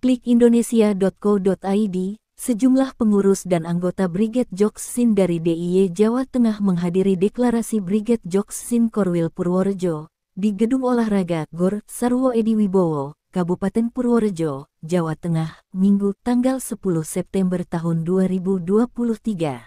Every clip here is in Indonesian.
Klik Indonesia.co.id, sejumlah pengurus dan anggota Brigade Joksin dari DIY Jawa Tengah menghadiri deklarasi Brigade Joksin Korwil Purworejo di Gedung Olahraga Gor Sarwo Edi Wibowo, Kabupaten Purworejo, Jawa Tengah, Minggu tanggal 10 September tahun 2023.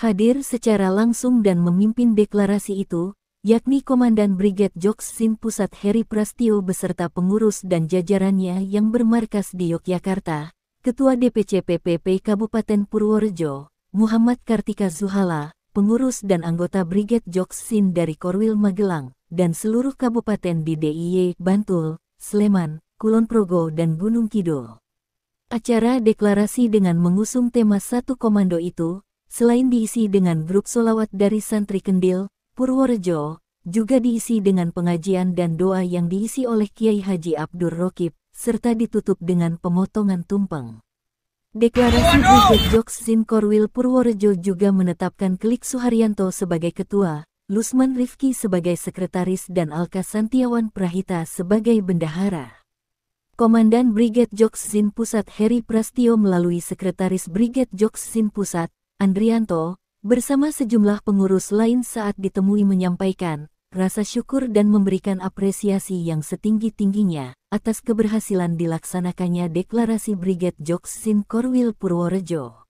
Hadir secara langsung dan memimpin deklarasi itu, yakni Komandan Brigade Joksin Pusat Heri Prastio beserta pengurus dan jajarannya yang bermarkas di Yogyakarta, Ketua DPC PPP Kabupaten Purworejo, Muhammad Kartika Zuhala, pengurus dan anggota Brigade Joksin dari Korwil Magelang, dan seluruh kabupaten di DIY Bantul, Sleman, Kulon Progo dan Gunung Kidul. Acara deklarasi dengan mengusung tema Satu Komando itu, selain diisi dengan grup solawat dari Santri Kendil, Purworejo, juga diisi dengan pengajian dan doa yang diisi oleh Kiai Haji Abdur Rokib, serta ditutup dengan pemotongan tumpeng. Deklarasi Brigade Joksin Korwil Purworejo juga menetapkan Klik Suharyanto sebagai ketua, Lusman Rifki sebagai sekretaris dan Alka Santiawan Prahita sebagai bendahara. Komandan Brigade Joksin Pusat Heri Prastio melalui Sekretaris Brigade Joksin Pusat, Andrianto, bersama sejumlah pengurus lain saat ditemui menyampaikan rasa syukur dan memberikan apresiasi yang setinggi-tingginya atas keberhasilan dilaksanakannya deklarasi Brigade Joksin Korwil Purworejo.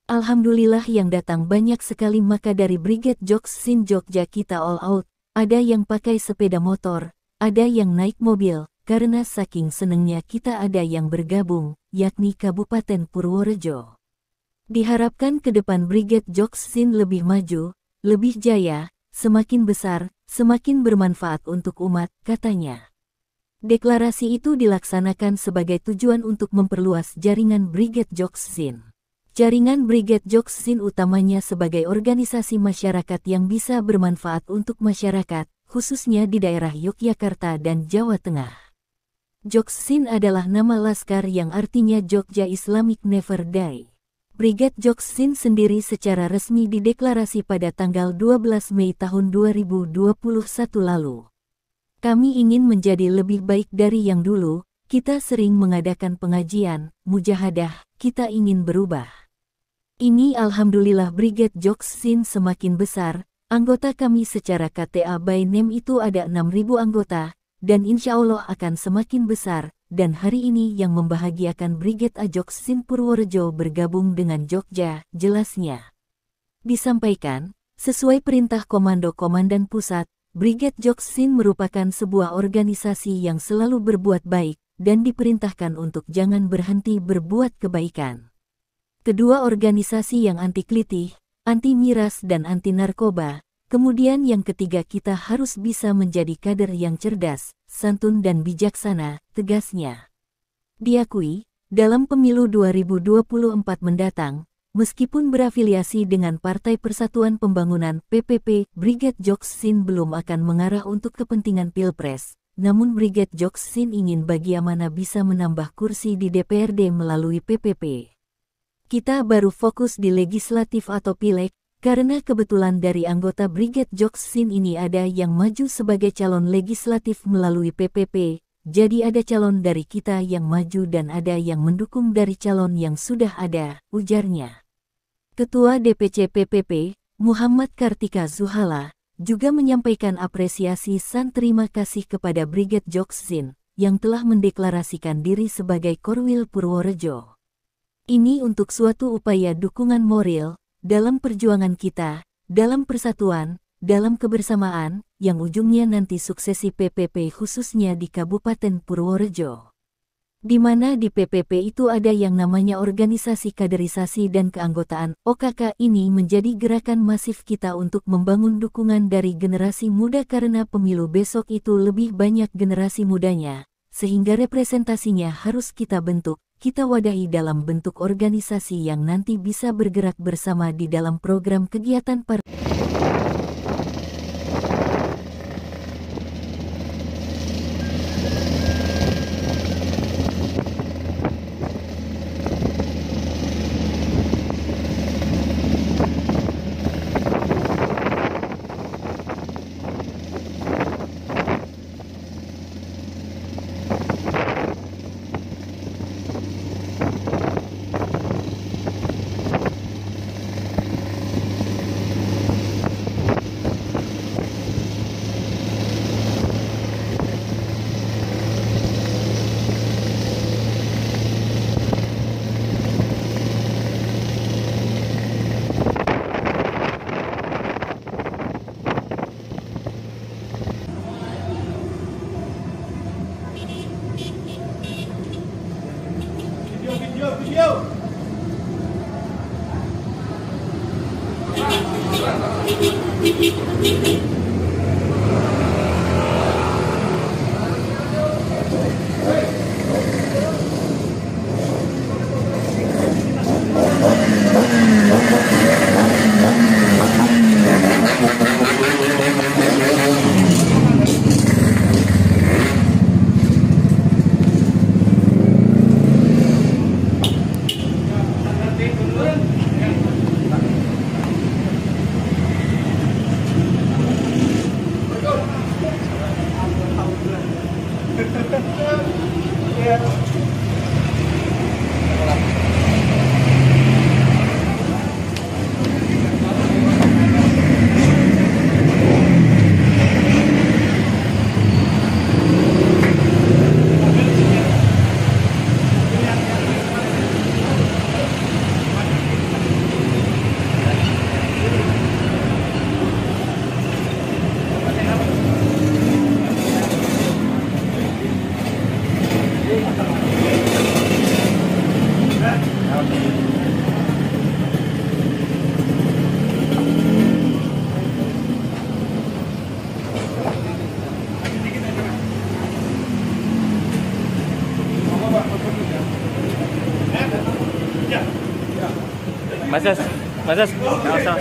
Alhamdulillah yang datang banyak sekali, maka dari Brigade Joksin Jogja kita all out, ada yang pakai sepeda motor, ada yang naik mobil, karena saking senengnya kita ada yang bergabung, yakni Kabupaten Purworejo. Diharapkan ke depan Brigade Joksin lebih maju, lebih jaya, semakin besar, semakin bermanfaat untuk umat, katanya. Deklarasi itu dilaksanakan sebagai tujuan untuk memperluas jaringan Brigade Joksin. Jaringan Brigade Joksin utamanya sebagai organisasi masyarakat yang bisa bermanfaat untuk masyarakat, khususnya di daerah Yogyakarta dan Jawa Tengah. Joksin adalah nama laskar yang artinya Jogja Islamic Never Die. Brigade Joksin sendiri secara resmi dideklarasi pada tanggal 12 Mei tahun 2021 lalu. Kami ingin menjadi lebih baik dari yang dulu, kita sering mengadakan pengajian, mujahadah, kita ingin berubah. Ini alhamdulillah Brigade Joksin semakin besar, anggota kami secara KTA by name itu ada 6.000 anggota, dan insya Allah akan semakin besar. Dan hari ini yang membahagiakan Brigade Joksin Purworejo bergabung dengan Jogja, jelasnya. Disampaikan, sesuai perintah Komando Komandan Pusat, Brigade Joksin merupakan sebuah organisasi yang selalu berbuat baik, dan diperintahkan untuk jangan berhenti berbuat kebaikan. Kedua organisasi yang anti klitih, anti miras dan anti narkoba. Kemudian yang ketiga, kita harus bisa menjadi kader yang cerdas, santun dan bijaksana, tegasnya. Diakui, dalam pemilu 2024 mendatang, meskipun berafiliasi dengan Partai Persatuan Pembangunan (PPP), Brigade Joksin belum akan mengarah untuk kepentingan Pilpres. Namun Brigade Joksin ingin bagaimana bisa menambah kursi di DPRD melalui PPP. Kita baru fokus di legislatif atau pileg, karena kebetulan dari anggota Brigade Joksin ini ada yang maju sebagai calon legislatif melalui PPP, jadi ada calon dari kita yang maju dan ada yang mendukung dari calon yang sudah ada, ujarnya. Ketua DPC PPP, Muhammad Kartika Zuhala, juga menyampaikan apresiasi dan terima kasih kepada Brigade Joksin, yang telah mendeklarasikan diri sebagai Korwil Purworejo. Ini untuk suatu upaya dukungan moral, dalam perjuangan kita, dalam persatuan, dalam kebersamaan, yang ujungnya nanti suksesi PPP khususnya di Kabupaten Purworejo. Di mana di PPP itu ada yang namanya organisasi kaderisasi dan keanggotaan, OKK ini menjadi gerakan masif kita untuk membangun dukungan dari generasi muda karena pemilu besok itu lebih banyak generasi mudanya, sehingga representasinya harus kita bentuk. Kita wadahi dalam bentuk organisasi yang nanti bisa bergerak bersama di dalam program kegiatan Mas Yas, nggak usah.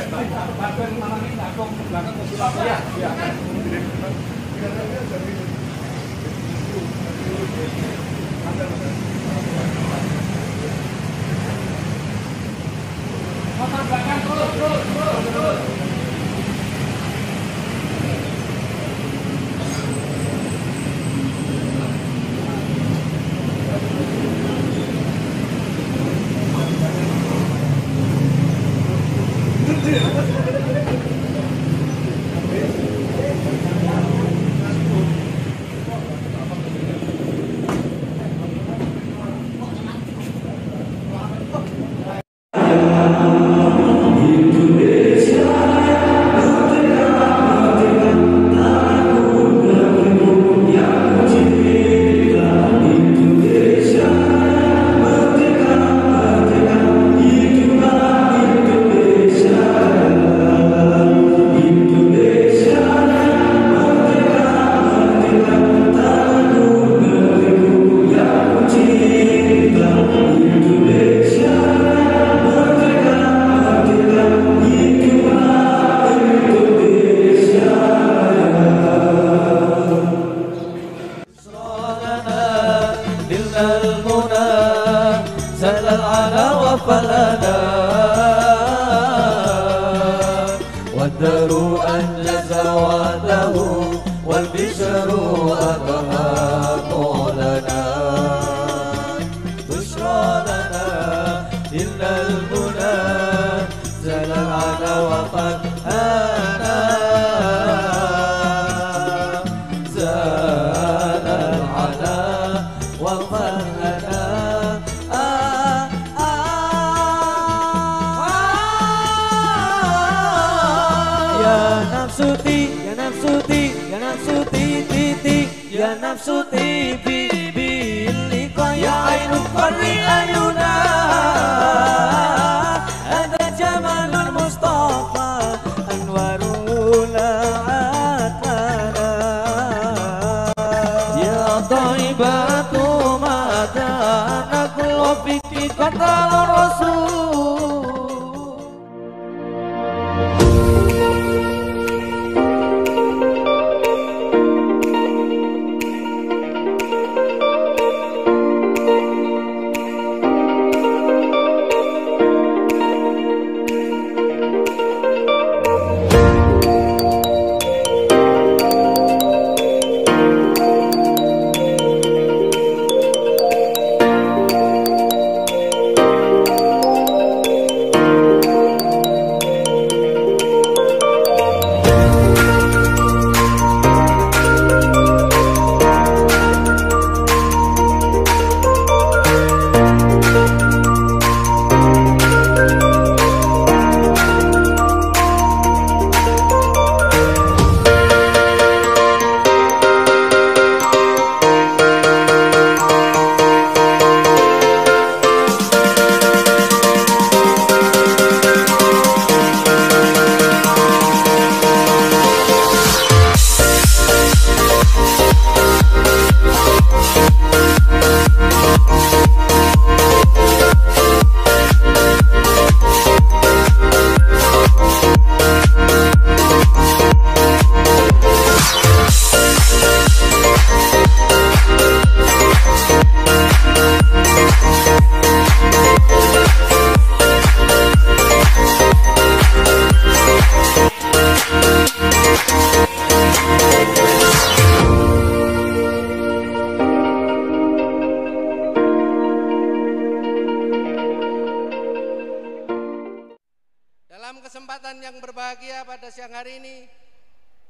yang berbahagia pada siang hari ini,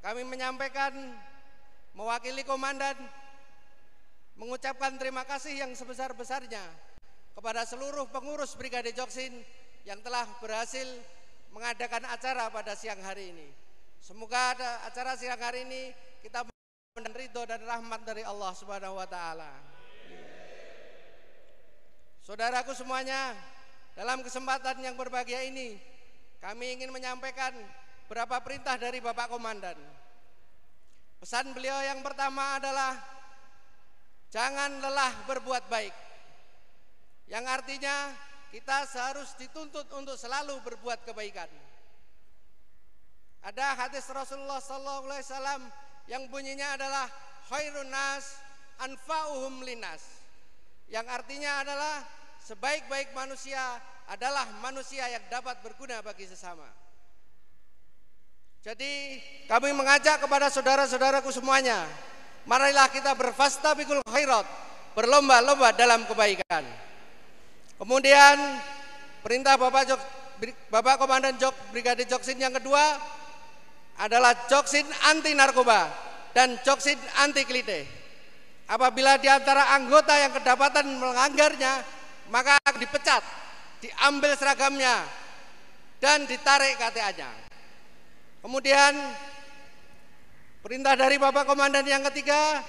kami menyampaikan mewakili komandan mengucapkan terima kasih yang sebesar-besarnya kepada seluruh pengurus Brigade Joksin yang telah berhasil mengadakan acara pada siang hari ini. Semoga acara siang hari ini kita mendapat ridho dan rahmat dari Allah Subhanahu wa taala. Saudaraku semuanya, dalam kesempatan yang berbahagia ini kami ingin menyampaikan beberapa perintah dari Bapak Komandan. Pesan beliau yang pertama adalah jangan lelah berbuat baik. Yang artinya kita harus dituntut untuk selalu berbuat kebaikan. Ada hadis Rasulullah SAW yang bunyinya adalah khairun nas anfa'uhum linas. Yang artinya adalah sebaik-baik manusia adalah manusia yang dapat berguna bagi sesama. Jadi kami mengajak kepada saudara-saudaraku semuanya, marilah kita berfastabiqul khairat, berlomba-lomba dalam kebaikan. Kemudian perintah Bapak Komandan Brigade Joksin yang kedua adalah Joksin anti narkoba dan Joksin anti klite. Apabila di antara anggota yang kedapatan melanggarnya, maka dipecat, diambil seragamnya dan ditarik KTA-nya. Kemudian perintah dari Bapak Komandan yang ketiga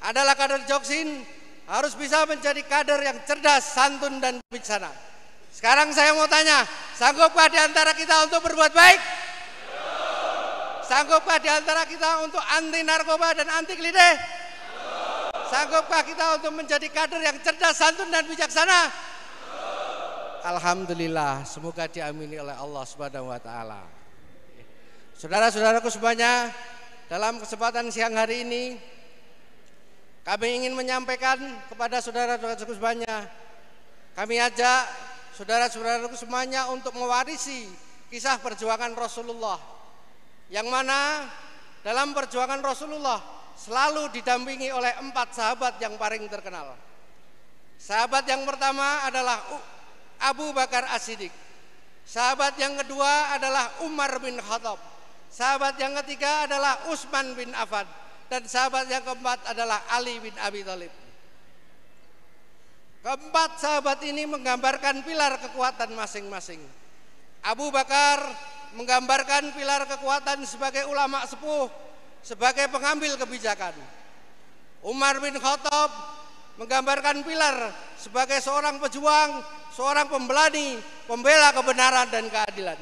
adalah kader Joksin harus bisa menjadi kader yang cerdas, santun dan bijaksana. Sekarang saya mau tanya, sanggupkah di antara kita untuk berbuat baik? Sanggupkah di antara kita untuk anti narkoba dan anti klite? Sanggupkah kita untuk menjadi kader yang cerdas, santun dan bijaksana? Alhamdulillah, semoga diamini oleh Allah Subhanahu wa taala. Saudara-saudaraku semuanya, dalam kesempatan siang hari ini kami ingin menyampaikan kepada saudara-saudaraku semuanya, kami ajak saudara-saudaraku semuanya untuk mewarisi kisah perjuangan Rasulullah, yang mana dalam perjuangan Rasulullah selalu didampingi oleh 4 sahabat yang paling terkenal. Sahabat yang pertama adalah Abu Bakar As-Siddiq. Sahabat yang kedua adalah Umar bin Khattab. Sahabat yang ketiga adalah Utsman bin Affan. Dan sahabat yang keempat adalah Ali bin Abi Thalib. Keempat sahabat ini menggambarkan pilar kekuatan masing-masing. Abu Bakar menggambarkan pilar kekuatan sebagai ulama sepuh, sebagai pengambil kebijakan. Umar bin Khattab menggambarkan pilar sebagai seorang pejuang, seorang pembelani, pembela kebenaran dan keadilan.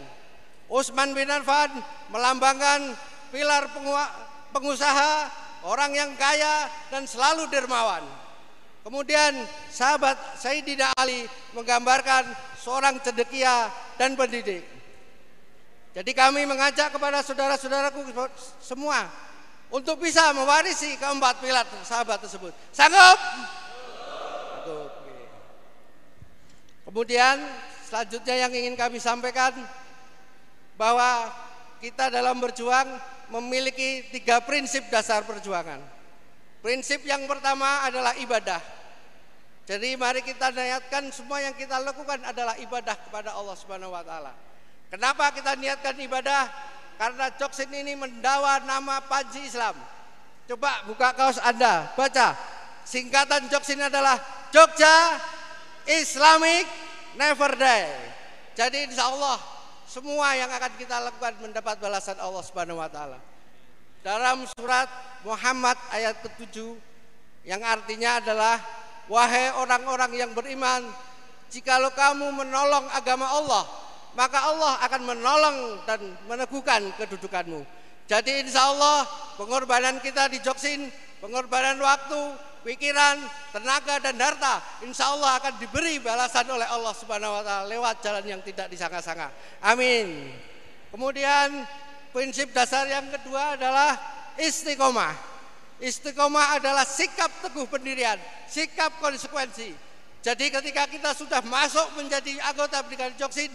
Utsman bin Affan melambangkan pilar pengusaha, orang yang kaya dan selalu dermawan. Kemudian sahabat Sayyidina Ali menggambarkan seorang cendekia dan pendidik. Jadi kami mengajak kepada saudara-saudaraku semua untuk bisa mewarisi keempat pilar sahabat tersebut. Sanggup? Kemudian selanjutnya yang ingin kami sampaikan bahwa kita dalam berjuang memiliki 3 prinsip dasar perjuangan. Prinsip yang pertama adalah ibadah. Jadi mari kita niatkan semua yang kita lakukan adalah ibadah kepada Allah Subhanahu wa taala. Kenapa kita niatkan ibadah? Karena Joksin ini mendawa nama Panji Islam. Coba buka kaos Anda, baca. Singkatan Joksin adalah Jogja Islamic Never Die. Jadi insya Allah semua yang akan kita lakukan mendapat balasan Allah Subhanahu wa taala. Dalam surat Muhammad ayat ke-7 yang artinya adalah wahai orang-orang yang beriman, jikalau kamu menolong agama Allah, maka Allah akan menolong dan meneguhkan kedudukanmu. Jadi insya Allah pengorbanan kita di Joksin, pengorbanan waktu, pikiran, tenaga dan harta, insya Allah akan diberi balasan oleh Allah Subhanahu wa taala lewat jalan yang tidak disangka-sangka. Amin. Kemudian prinsip dasar yang kedua adalah istiqomah. Istiqomah adalah sikap teguh pendirian, sikap konsekuensi. Jadi ketika kita sudah masuk menjadi anggota Brigade Joksin,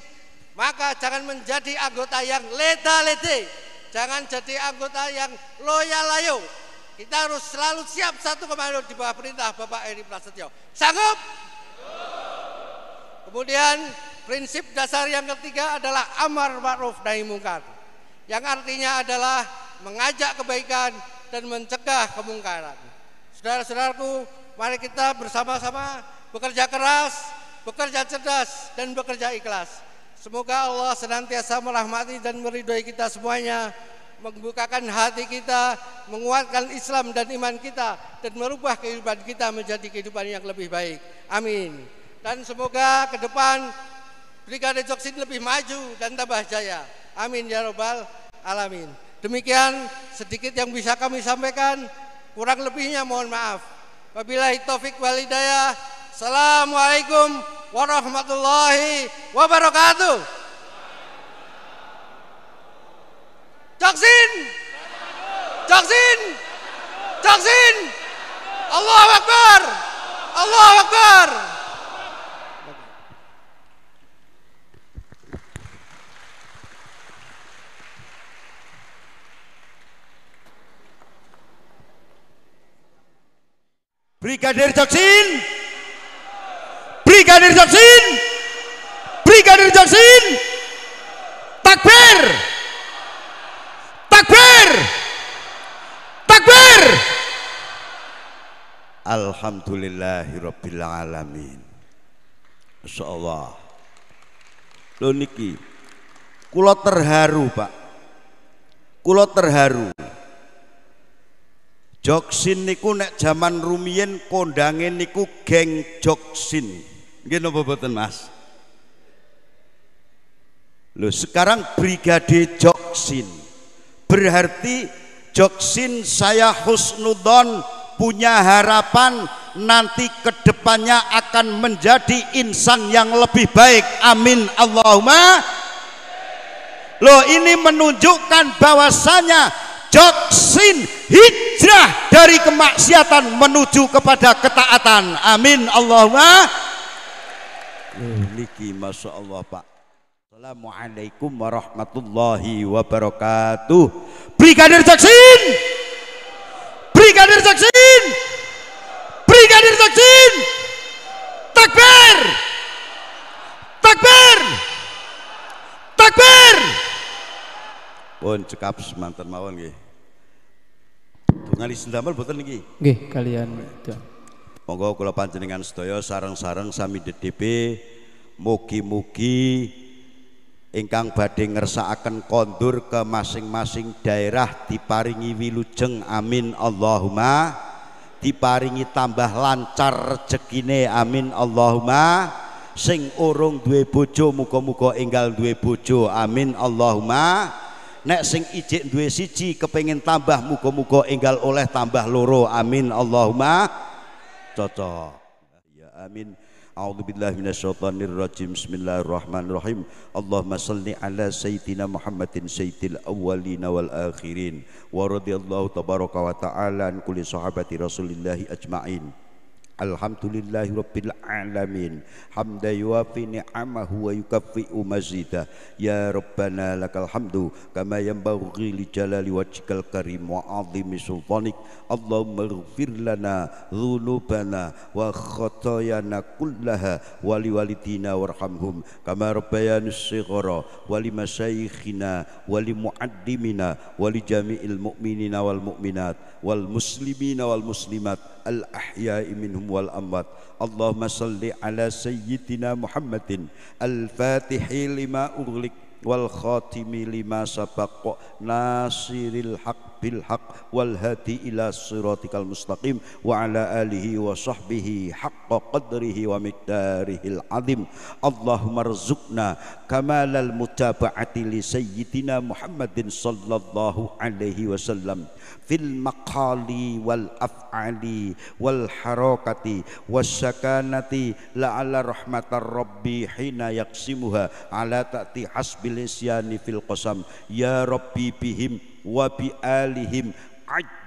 maka jangan menjadi anggota yang leda-lede, jangan jadi anggota yang loyal-layo. Kita harus selalu siap satu komando di bawah perintah Bapak Eri Prasetyo. Sanggup? Kemudian prinsip dasar yang ketiga adalah amar ma'ruf nahi munkar, yang artinya adalah mengajak kebaikan dan mencegah kemungkaran. Saudara-saudaraku, mari kita bersama-sama bekerja keras, bekerja cerdas, dan bekerja ikhlas. Semoga Allah senantiasa merahmati dan meridhoi kita semuanya, membukakan hati kita, menguatkan Islam dan iman kita, dan merubah kehidupan kita menjadi kehidupan yang lebih baik. Amin. Dan semoga ke depan Brigade Joksin lebih maju dan tambah jaya. Amin ya robbal alamin. Demikian sedikit yang bisa kami sampaikan, kurang lebihnya mohon maaf. Wabillahi taufik wal hidayah. Assalamualaikum warahmatullahi wabarakatuh. Joksin, Joksin, Joksin. Allahu Akbar, Allahu Akbar. Brigadir Joksin, Brigadir Joksin, Brigadir Joksin. Takbir, takbir, takbir. Alhamdulillahirabbil alamin. Masyaallah. Lho niki kula terharu, Pak. Kula terharu. Joksin niku nek zaman rumiyin kondange niku geng Joksin. Nggih napa boten, Mas? Loh, sekarang Brigade Joksin. Berarti Joksin saya husnudon, punya harapan nanti kedepannya akan menjadi insan yang lebih baik. Amin Allahumma. Loh, ini menunjukkan bahwasanya Joksin hijrah dari kemaksiatan menuju kepada ketaatan. Amin Allahumma. Niki Masya Allah, Pak. Assalamualaikum warahmatullahi wabarakatuh. Brigadir Joksin, Brigadir Joksin, Brigadir Joksin. Takbir, takbir, takbir. Pun cekap semanten mawon nggih. Tungali sendamel boten niki? Nggih, kalian. Monggo kula panjenengan sedaya sareng-sareng sami DDP mugi-mugi ingkang badhe ngersakaken kondur ke masing-masing daerah diparingi wilujeng. Amin Allahumma. Diparingi tambah lancar rezekine. Amin Allahumma. Sing urung duwe bojo muga-muga enggal duwe bojo. Amin Allahumma. Nek sing ijik duwe siji kepengin tambah muga-muga enggal oleh tambah loro. Amin Allahumma. Cocok. Ya amin. A'udzubillahi minasyaitonir rajim. Bismillahirrahmanirrahim. Allahumma shalli ala sayyidina Muhammadin sayyidil awwalin wal akhirin wa radhiyallahu tabaraka wa ta'ala an kulli sahabati Rasulillahi ajma'in. Alhamdulillahi rabbil alamin. Hamda yuafi ni'amahu wa yukaffi'u mazidah. Ya Rabbana lakal hamdu kama yanbaghi li jalali wajhikal karim wa 'azimi sultanik. Allahumma ighfir lana dhunubana wa khotoyana kullaha wa liwalidina warhamhum kama rabbayana shighara wa li masyayikhina wa li muaddimina wa li jami'il mu'minina wal mu'minat wal muslimina wal muslimat al ahya'i minhum wal amwat. Allahumma salli ala sayyidina Muhammadin al-fatihi lima ughliq wal khatimi lima sabaq nasiril haq bil haq wal hadi ila siratikal mustaqim wa ala alihi wa sahbihi haqqa qadrihi wa miqdarihil azim. Allahumma rzuqna kamalal mutaba'ati li sayyidina Muhammadin sallallahu alaihi wasallam fil maqali wal af'ali wal harakati wasyakanati la'ala rahmatar rabbi hina yaqsimuha ala ta'ti hasbil isyani fil qasam. Ya rabbi bihim wa bi alihim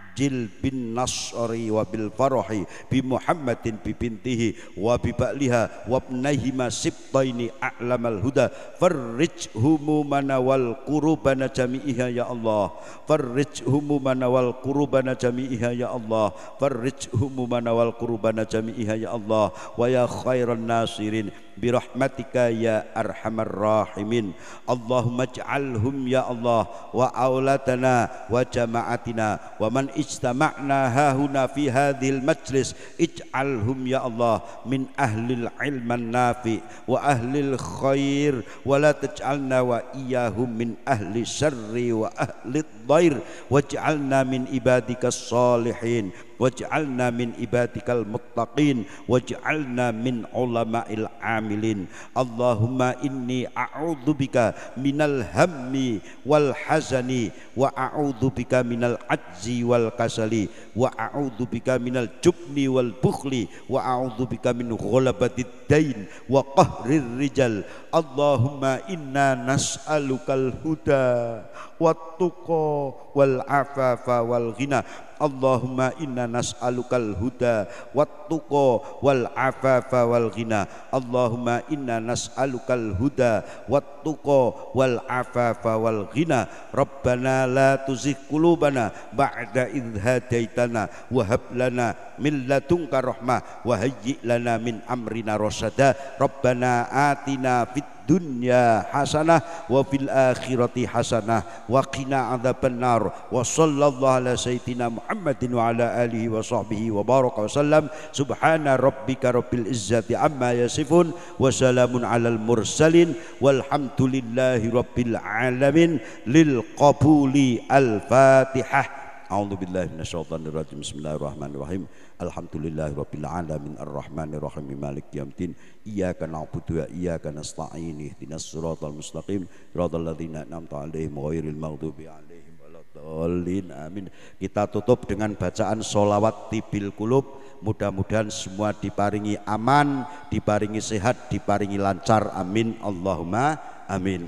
ajil bin nasri wa bil farahi bi Muhammadin bi bintihi wa bi ba'liha wa ibnahima sibtaini a'lamal huda farrij humumana wal qurubana jami'iha ya Allah farrij humumana wal qurubana jami'iha ya Allah farrij humumana wal qurubana jami'iha ya Allah wa ya khairan nasirin birahmatika ya arhamar rahimin Allahumma ij'alhum ya Allah wa auladana wa jama'atina wa man ijtama'na hahuna fi hadhil majlis ij'alhum ya Allah min ahlil ilman nafi wa ahlil khair wa la taj'alna wa iyahum min ahli syarri wa ahli dhair waj'alna min ibadikas salihin waj'alna min ibadikal muttaqin waj'alna min ulama'il amilin Allahumma inni a'udzubika minal hammi wal hazani wa a'udzubika minal ajzi wal kasali wa a'udzubika minal jubni wal bukhli wa a'udzubika min ghalabatid dain wa qahrir rijal Allahumma inna nas'alukal huda wat tuqa wal afafa wal ghina Allahumma inna nas'alukal huda wat tuqa wal afafa wal ghina Allahumma inna nas'alukal huda wat tuqa wal afafa wal ghina Rabbana la tuzigh qulubana ba'da idh hadaitana wa hab lana min ladunka rahmah wa hayyi lana min amrina rasyada Rabbana atina fid dunya hasanah wa fil akhirati hasanah wa qina adzabannar wa sallallahu ala sayyidina Muhammadin wa ala alihi wa sahbihi wa baraka wa sallam subhana rabbika rabbil izzati amma yasifun wa salamun alal mursalin walhamdulillahi rabbil alamin lil qabuli al fatihah a'udzu billahi minasyaitonir rajim bismillahirrahmanirrahim alhamdulillahi rabbil alamin arrahmanir rahim maliki yaumiddin iyyaka na'budu wa iyyaka nasta'in ihdinas siratal mustaqim siratal ladzina an'amta 'alaihim ghairil maghdubi 'alaihim waladdallin amin. Kita tutup dengan bacaan sholawat tibil qulub. Mudah-mudahan semua diparingi aman, diparingi sehat, diparingi lancar, amin Allahumma amin.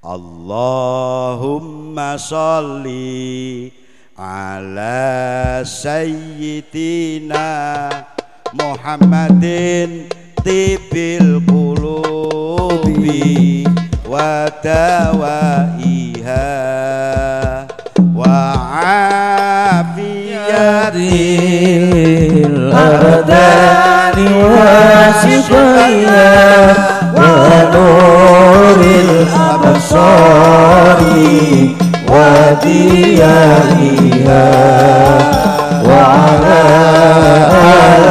Allahumma sholli ala sayyidina Muhammadin tibil qulubi wa dawaiha wa afiyatil abdani wa shifaiha wa nuril absari wa diyaiha wa ala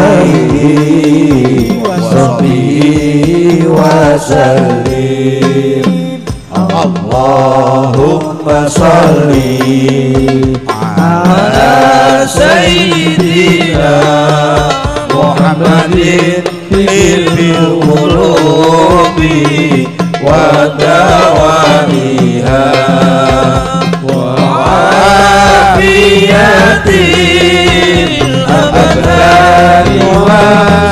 alihi wa sahbihi wa sallim Allahumma salli ala sayyidina Muhammadin bil qulubi wa dawaiha wa afiyatil abdani wa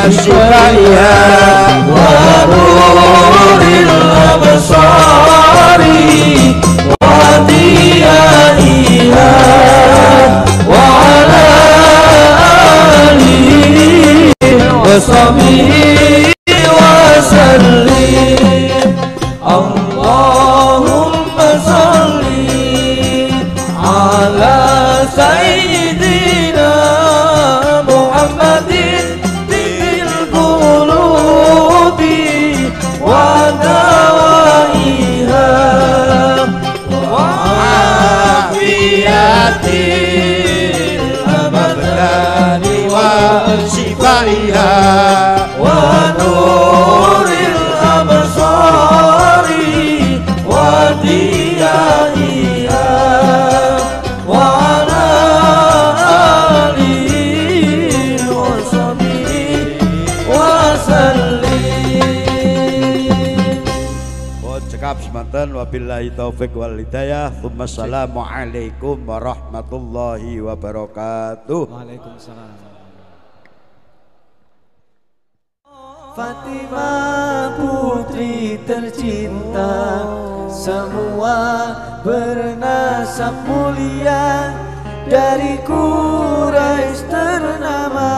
shifaiha wa nuril absari wa diyaiha wa ala alihi wa sahbihi wa sallim Allahumma salli ala sayyidina Muhammadin bil qulubi wa dawaiha wa afiyatil abdani wa shifaiha wa nuril absari wa diyaiha wa ala alihi wa sahbihi wa sallim. Cekap semanten wabillahi taufik wal hidayah. Assalamualaikum warahmatullahi wabarakatuh. Waalaikumsalam. Fatimah putri tercinta, semua bernasab mulia, dari Quraisy ternama.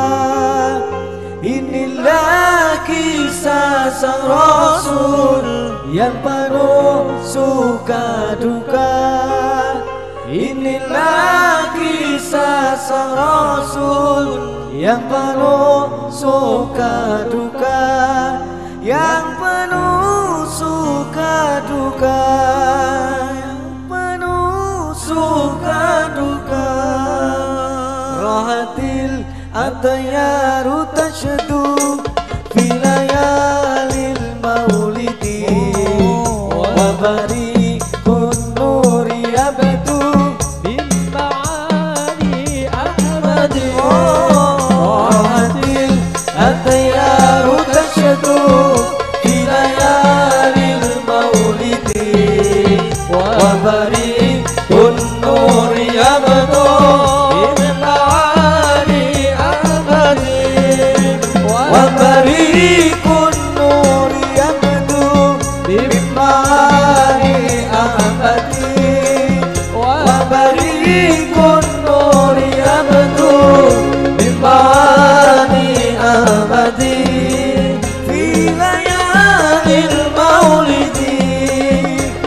Inilah kisah sang Rasul yang penuh suka duka. Inilah kisah sang Rasul yang penuh suka duka, yang penuh suka duka, yang penuh suka duka. Rahatil atayaru tashdu fi layalil maulidi wa barikun nuri abdu bin ma'ani ahmadi. Rahatil atayaru tashdu fi layalil maulidi wa barikun nuri abdu bin ma'ani ahmadi. Wa barikun nuri abdu bimani ahmadi. Wa barikun nuri abdu bimani ahmadi. Fi layalil maulidi,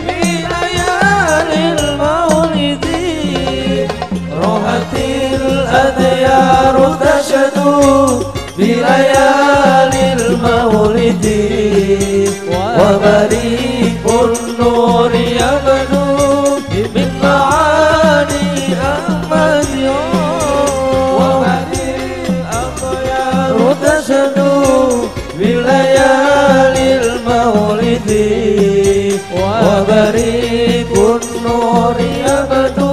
fi layalil maulidi. Rohatil adyaru tashadu fi layalil maulidi wa barikun nuri abdu bin ma'ani ahmadi. Wa barikul adyaru tashadu fi layalil maulidi wa barikun nuri abdu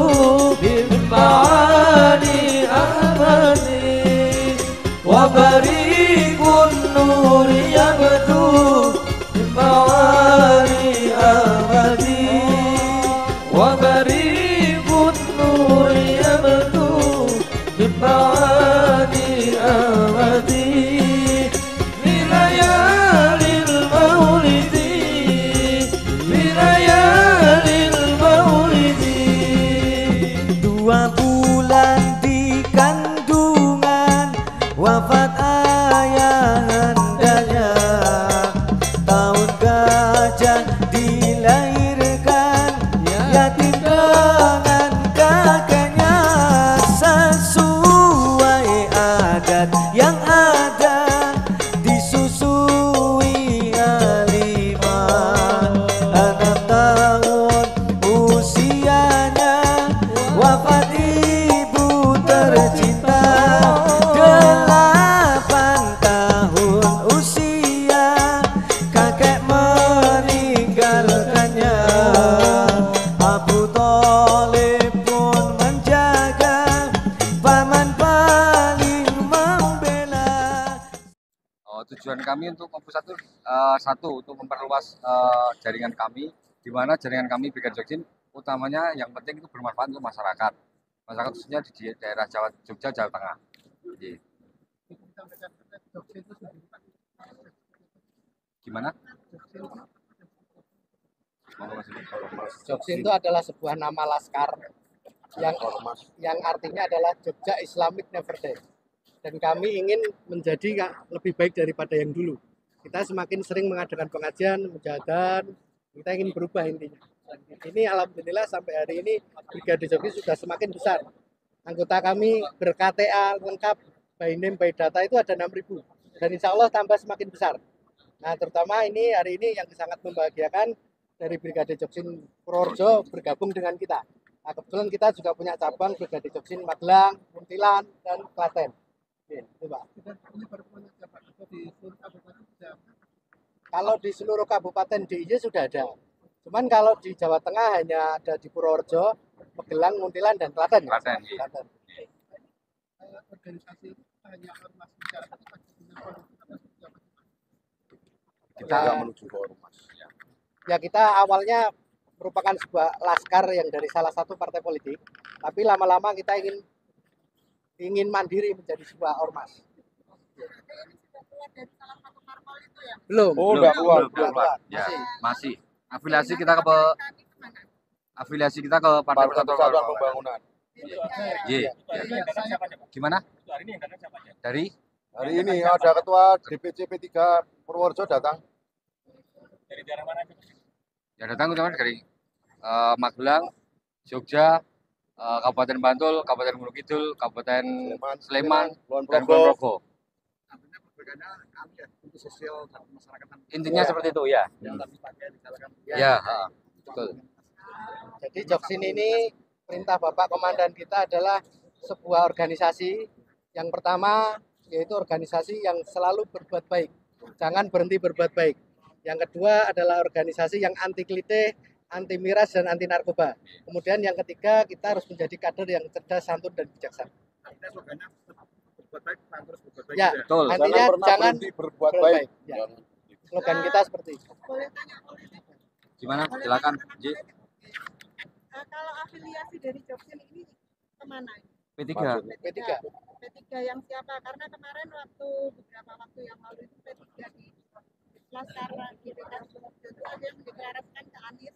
bin ma'ani ahmadi. Wa barikun nuri abdu bimawari ahmadi. Wa barikun nuri abdu bimawari ahmadi. Wilayalil maulidi, wilayalil maulidi. 2 bulan di kandungan wafat ayahandanya. Tahun gajah dilahirkan yatim dengan kakeknya. Sesuai adat yang ada disusui alimah. 6 tahun usianya wafat ibu tercinta. 8 tahun usia kakek meninggalkannya. Abu Thalib pun menjaga, paman paling membela. Tujuan kami untuk Kompus satu untuk memperluas jaringan kami, di mana jaringan kami Brigade Joksin utamanya yang penting itu bermanfaat untuk masyarakat khususnya di daerah Jogja, Jawa Tengah. Gimana? Joksin itu adalah sebuah nama laskar yang artinya adalah Jogja Islamic Never Die. Dan kami ingin menjadi lebih baik daripada yang dulu. Kita semakin sering mengadakan pengajian, mujahadan, kita ingin berubah intinya. Ini alhamdulillah sampai hari ini Brigade Joksin sudah semakin besar. Anggota kami ber-KTA lengkap, by name, by data itu ada 6.000. Dan insya Allah tambah semakin besar. Nah terutama ini hari ini yang sangat membahagiakan dari Brigade Joksin Purworejo bergabung dengan kita. Nah, kebetulan kita juga punya cabang Brigade Joksin Magelang, Muntilan, dan Klaten. Itu, Pak. Kalau di seluruh kabupaten DIY sudah ada. Cuman kalau di Jawa Tengah hanya ada di Purworejo, Magelang, Muntilan, dan Klaten. Klaten. Organisasi hanya ormas masyarakat Kita menuju ke ormas. Ya kita awalnya merupakan sebuah laskar yang dari salah satu partai politik, tapi lama-lama kita ingin mandiri menjadi sebuah ormas. Belum. Oh, belum keluar. Ya, masih. Afiliasi kita ke Partai Persatuan Pembangunan. Iya. Gimana? Dari Hari ini ada Ketua DPC P3 Purworejo datang. yang datang teman dari Magelang, Jogja, Kabupaten Bantul, Kabupaten Gunung Kidul, Kabupaten Sleman, dan Kulon Progo. Intinya seperti itu ya. Ya, betul. Jadi Joksin ini perintah Bapak Komandan kita adalah sebuah organisasi yang pertama yaitu organisasi yang selalu berbuat baik. Jangan berhenti berbuat baik. Yang kedua adalah organisasi yang anti klitih, anti miras dan anti narkoba. Kemudian yang ketiga kita harus menjadi kader yang cerdas, santun dan bijaksana. Ya, Betul. artinya jangan berbuat baik. Ya. Slogan kita seperti itu. Gimana? Silakan. Ji. Kalau afiliasi dari Joksin ini kemana? P3. P3. P3 yang siapa? Karena kemarin beberapa waktu yang lalu itu P3 di karena di DKI itu ada yang mendeklarasikan ke Anies.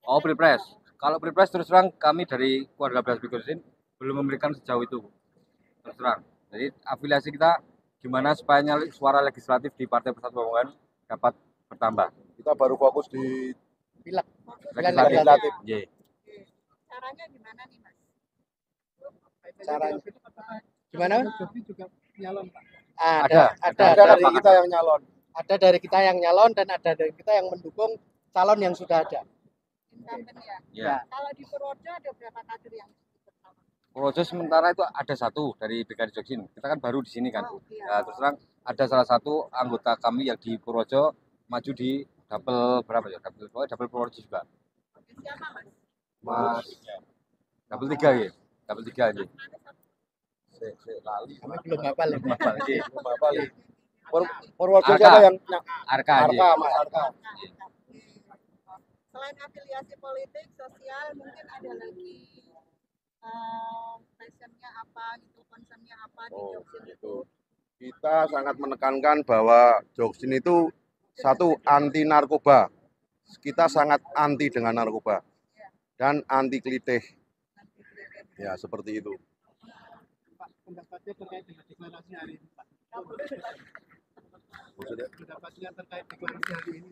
Oh, Pilpres. Kalau Pilpres terus terang kami dari keluarga Belas Bikosin belum memberikan sejauh itu. Terus terang. Jadi afiliasi kita gimana supaya suara legislatif di Partai Persatuan Pembangunan dapat bertambah. Kita baru fokus di Pilek. Legislatif. Iya. Caranya gimana nih, Mas? Caranya gimana? Ada dari kita yang nyalon. Ada dari kita yang nyalon dan ada dari kita yang mendukung calon yang sudah ada. Incumbent ya. Ya. Kalau di Purworejo ada berapa kader yang bersama? Purworejo sementara itu ada satu dari BKD Joksin. Kita kan baru di sini kan. Nah, terus terang ada salah satu anggota kami yang di Purworejo maju di double berapa ya? Double Purworejo juga. Siapa, Mas? Mas double 3 ya. Double 3 aja. Kami belum hafal ya. Purworejo Arka. siapa yang Arka aja. Arka, Mas Arka. Selain afiliasi politik, sosial, mungkin ada lagi passionnya apa gitu, concernnya apa di Joksin itu. Kita sangat menekankan bahwa Joksin itu satu anti narkoba. Kita sangat anti dengan narkoba dan anti klitih. Ya, seperti itu. Pak, pendapatnya terkait dengan deklarasi hari ini, Pak. Pendapatnya terkait deklarasi hari ini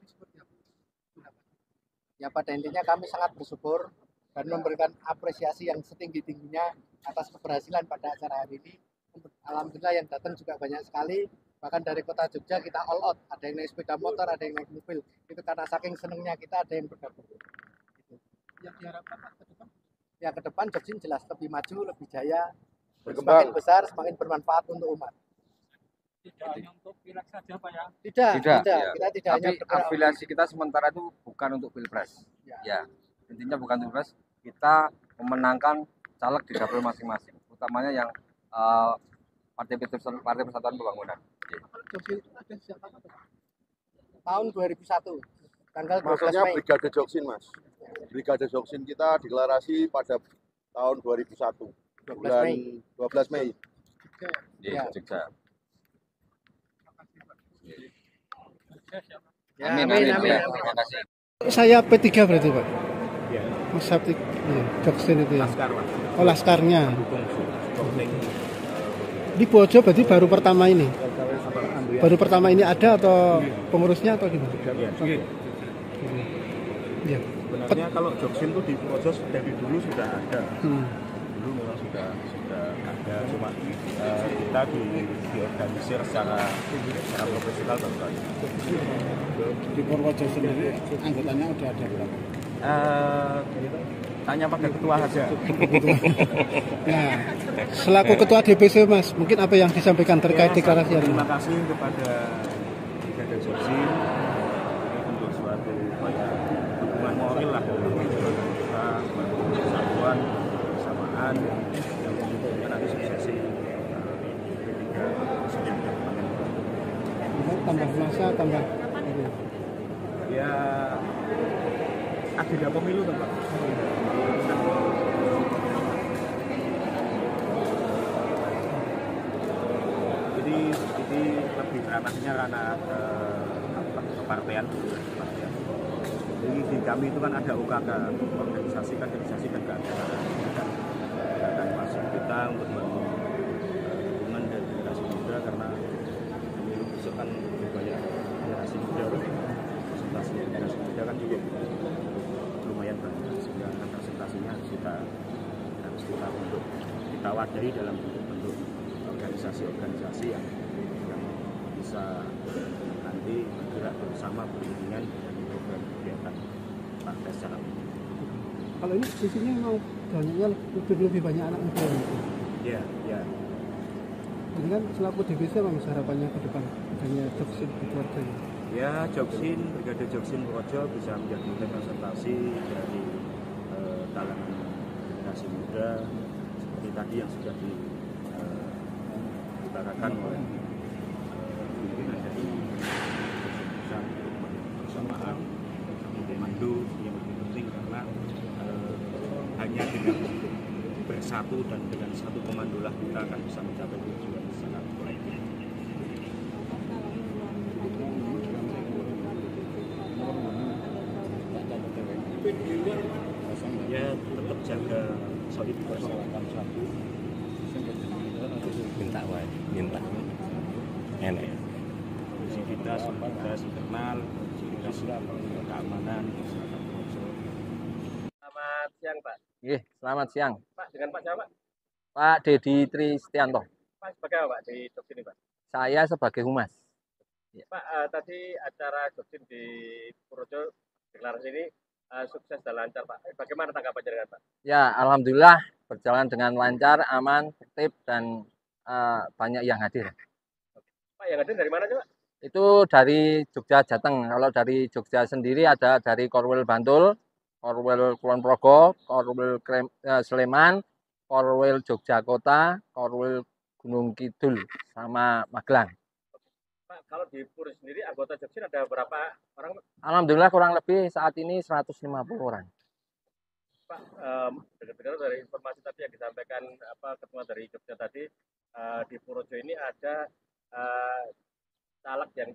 seperti apa? Ya pada intinya kami sangat bersyukur dan memberikan apresiasi yang setinggi-tingginya atas keberhasilan pada acara hari ini. Alhamdulillah yang datang juga banyak sekali. Bahkan dari kota Jogja kita all out. Ada yang naik sepeda motor, ada yang naik mobil. Itu karena saking senangnya kita ada yang bergabung. Yang diharapkan Pak ke depan? Ya ke depan Joksin jelas lebih maju, lebih jaya, Berkembang. semakin besar, semakin bermanfaat untuk umat. Tidak hanya untuk Pilek saja Pak ya? Tidak. Ya. Kita tidak hanya Tapi afiliasi kita sementara itu bukan untuk Pilpres. Ya. Intinya bukan untuk Pilpres. Kita memenangkan caleg di dapil masing-masing. Utamanya yang Partai Persatuan Pembangunan. Joksin itu ada siapa Pak? tahun 2001, tanggal 12 Maksudnya Mei. Brigade Joksin, Mas. Brigade Joksin kita deklarasi pada tahun 2001. 12 Mei. Di Jogja. Ya, Amin. amin. Terima kasih. Saya P3 berarti Pak? Iya. Mas Saptik, Joksin itu ya? Oh, Laskarnya. Di Purworejo berarti baru pertama ini? Baru pertama ini ada atau pengurusnya atau gimana? Iya. Sebenarnya kalau Joksin itu di Purworejo dari dulu sudah ada. Dulu memang sudah ada, cuma kita diorganisir secara profesional baru kali. Di Purworejo sendiri anggotanya udah ada berapa? Tanya pada ketua saja. Nah, selaku ketua DPC Mas, mungkin apa yang disampaikan terkait deklarasi hari ini? Terima kasih kepada Brigade Joksin untuk suatu dukungan moral lah dalam perjuangan kita, persatuan, kebersamaan yang tentunya nanti suksesi Tambah masa, tambah ya agenda pemilu Pak. Jadi lebih ranahnya karena kepartean dulu. di kami itu kan ada UKK, organisasi dan keagamaan. Dan masuk kita untuk membangun hubungan dan generasi muda karena pemilu besok kan lebih banyak generasi muda, presentasi generasi muda kan juga lumayan banyak, sehingga representasinya harus kita bentuk, kita wadahi dalam bentuk organisasi yang bisa nanti bergerak bersama beriringan dengan program kegiatan partai secara umum. Kalau ini sisinya memang banyaknya lebih banyak anak muda. Ya. Ini kan selaku DPC memang harapannya ke depan adanya Joksin di keluarganya. Ya, Brigade Joksin Purworejo bisa menjadi representasi dari kalangan generasi muda seperti tadi yang sudah diutarakan oleh pimpinan dari bersamaan komando yang lebih penting karena hanya dengan bersatu dan dengan satu komando lah kita akan bisa mencapai tujuan secara kolektif. Ya tetap jaga soliditas minta enak soliditas internal, soliditas keamanan. Selamat siang, Pak. Selamat siang. Pak, dengan Pak siapa, Pak? Pak Dedi Tristianto. Pak, sebagai apa, Pak, di Joksin ini, Pak? Saya sebagai humas. Pak, tadi acara Joksin di Purworejo deklarasi ini sukses dan lancar, Pak. Bagaimana tanggapan jenengan, Pak? Ya, alhamdulillah berjalan dengan lancar, aman, tertib, dan banyak yang hadir. Pak, yang hadir dari mana, Pak? Itu dari Jogja Jateng. Kalau dari Jogja sendiri ada dari Korwil Bantul, Korwil Kulon Progo, Korwil Sleman, Korwil Jogja Kota, Korwil Gunung Kidul, sama Magelang. Pak, kalau di Pur sendiri anggota Joksin ada berapa orang, Pak? Alhamdulillah kurang lebih saat ini 150 orang. Pak, dengar-dengar dari informasi tadi yang disampaikan ketua dari Jogja tadi, di Purworejo ini ada caleg yang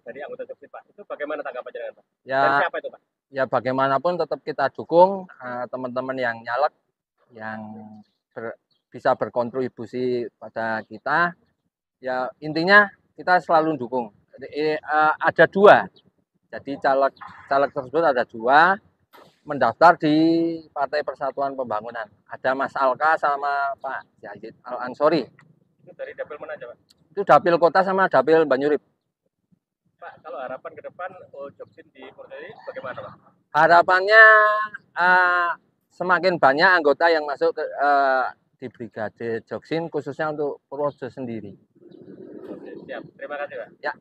dari anggota Joksin, Pak. Itu bagaimana tanggapan jenengan, Pak? Ya, dan siapa itu, Pak? Ya bagaimanapun tetap kita dukung teman-teman yang nyalek, yang bisa berkontribusi pada kita. Ya intinya kita selalu dukung. Ada dua, jadi caleg tersebut ada dua mendaftar di Partai Persatuan Pembangunan. Ada Mas Alka sama Pak Yazid Al-Ansori. Itu dari dapil mana aja, Pak? Itu dapil kota sama dapil Banyurip. Pak, kalau harapan ke depan Joksin di Purworejo ini bagaimana, Pak? Harapannya semakin banyak anggota yang masuk di Brigade Joksin, khususnya untuk Purworejo sendiri. Oke, siap. Terima kasih, Pak. Ya.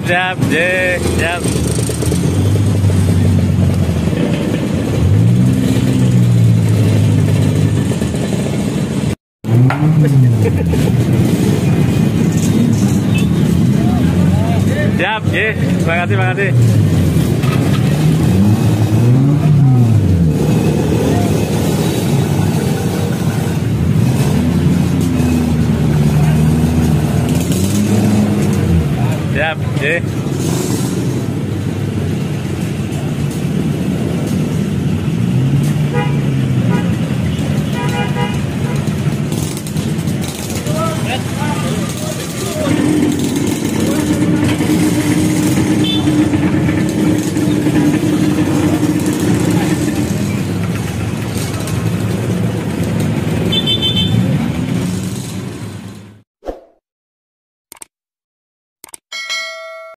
Siap. Siap, terima kasih. Siap,